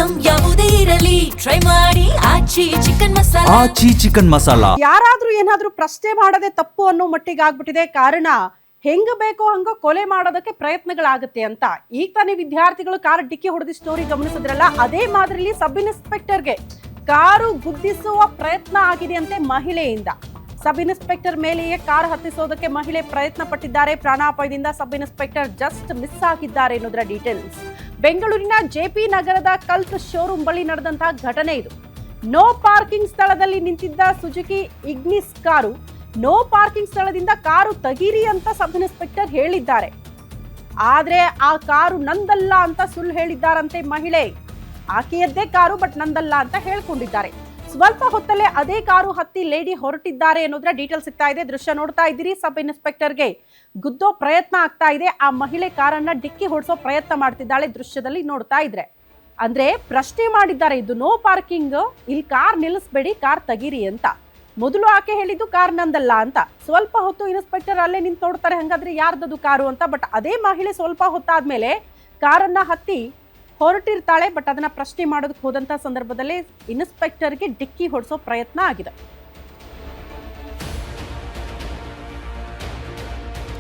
Item ಯಾವುದೇ ಇರಲಿ try ಮಾಡಿ ಆಚಿ ಚಿಕನ್ ಮಸಾಲಾ. ಆಚಿ ಚಿಕನ್ ಮಸಾಲಾ. ಯಾರಾದ್ರೂ ಏನಾದ್ರೂ ಪ್ರಶ್ನೆ ಮಾಡದೆ ತಪ್ಪು ಅನ್ನೋ ಮಟ್ಟಿಗೆ ಆಗ್ಬಿಟ್ಟಿದೆ. ಕಾರಣ ಹೆಂಗ ಬೇಕೋ ಹಂಗ ಕೊಲೆ ಮಾಡೋದಕ್ಕೆ ಪ್ರಯತ್ನಗಳಾಗುತ್ತೆ ಅಂತ. ಈಗ ತಾನೇ ವಿದ್ಯಾರ್ಥಿಗಳು ಕಾರ್ ಡಿಕ್ಕಿ ಹೊಡೆದ ಸ್ಟೋರಿ ಗಮನಿಸಿದ್ರಲ್ಲ, ಅದೇ ಮಾದರಿಲಿ ಸಬ್ ಇನ್ಸ್ಪೆಕ್ಟರ್ಗೆ ಕಾರು ಗುದ್ದಿಸುವ ಪ್ರಯತ್ನ ಆಗಿದೆ ಅಂತೆ ಮಹಿಳೆಯಿಂದ. ಸಬ್ ಇನ್ಸ್ಪೆಕ್ಟರ್ ಮೇಲೆಯೇ ಕಾರ್ ಹತ್ತಿಸೋದಕ್ಕೆ ಮಹಿಳೆ ಪ್ರಯತ್ನ ಪಟ್ಟಿದ್ದಾರೆ. ಪ್ರಾಣಾಪಾಯದಿಂದ ಸಬ್ ಇನ್ಸ್ಪೆಕ್ಟರ್ ಜಸ್ಟ್ ಮಿಸ್ ಆಗಿದ್ದಾರೆ ಎನ್ನುವುದರ ಡೀಟೇಲ್ಸ್. ಬೆಂಗಳೂರಿನ ಜೆಪಿ ನಗರದ ಕಲ್ತ್ ಶೋರೂಮ್ ಬಳಿ ನಡೆದಂತಹ ಘಟನೆ ಇದು. ನೋ ಪಾರ್ಕಿಂಗ್ ಸ್ಥಳದಲ್ಲಿ ನಿಂತಿದ್ದ Suzuki Ignis car no parking ಸ್ಥಳದಿಂದ ಕಾರು ತೆಗೀರಿ ಅಂತ ಸಬ್ ಇನ್ಸ್ಪೆಕ್ಟರ್ ಹೇಳಿದ್ದಾರೆ. ಆದ್ರೆ ಆ ಕಾರು ನಂದಲ್ಲ ಅಂತ ಸುಳ್ಳು ಹೇಳಿದ್ದಾರಂತೆ ಮಹಿಳೆ. ಆಕೆಯದ್ದೇ ಕಾರು ಬಟ್ ನಂದಲ್ಲ ಅಂತ ಹೇಳ್ಕೊಂಡಿದ್ದಾರೆ. ಸ್ವಲ್ಪ ಹೊತ್ತಲ್ಲೇ ಅದೇ ಕಾರು ಹತ್ತಿ ಲೇಡಿ ಹೊರಟಿದ್ದಾರೆ ಅನ್ನೋದ್ರ ಡೀಟೇಲ್ ಸಿಗ್ತಾ ಇದೆ. ದೃಶ್ಯ ನೋಡ್ತಾ ಇದ್ದೀರಿ. ಸಬ್ ಇನ್ಸ್ಪೆಕ್ಟರ್ಗೆ ಗುದ್ದೋ ಪ್ರಯತ್ನ ಆಗ್ತಾ ಇದೆ. ಆ ಮಹಿಳೆ ಕಾರನ್ನ ಡಿಕ್ಕಿ ಹೊಡ್ಸೋ ಪ್ರಯತ್ನ ಮಾಡ್ತಿದ್ದಾಳೆ. ದೃಶ್ಯದಲ್ಲಿ ನೋಡ್ತಾ ಇದ್ರೆ ಅಂದ್ರೆ ಪ್ರಶ್ನೆ ಮಾಡಿದ್ದಾರೆ, ಇದು ನೋ ಪಾರ್ಕಿಂಗ್, ಇಲ್ಲಿ ಕಾರ್ ನಿಲ್ಲಿಸ್ಬೇಡಿ, ಕಾರ್ ತೆಗೀರಿ ಅಂತ. ಮೊದಲು ಆಕೆ ಹೇಳಿದ್ದು ಕಾರ್ ನಂದಲ್ಲ ಅಂತ. ಸ್ವಲ್ಪ ಹೊತ್ತು ಇನ್ಸ್ಪೆಕ್ಟರ್ ಅಲ್ಲೇ ನಿಂತು ನೋಡ್ತಾರೆ, ಹಂಗಾದ್ರೆ ಯಾರ್ದದು ಕಾರು ಅಂತ. ಬಟ್ ಅದೇ ಮಹಿಳೆ ಸ್ವಲ್ಪ ಹೊತ್ತಾದ್ಮೇಲೆ ಕಾರನ್ನ ಹತ್ತಿ ಹೊರಟಿರ್ತಾಳೆ. ಬಟ್ ಅದನ್ನ ಪ್ರಶ್ನೆ ಮಾಡೋದಕ್ಕೆ ಹೋದಂತ ಸಂದರ್ಭದಲ್ಲಿ ಇನ್ಸ್ಪೆಕ್ಟರ್ಗೆ ಡಿಕ್ಕಿ ಹೊಡ್ಸೋ ಪ್ರಯತ್ನ ಆಗಿದೆ.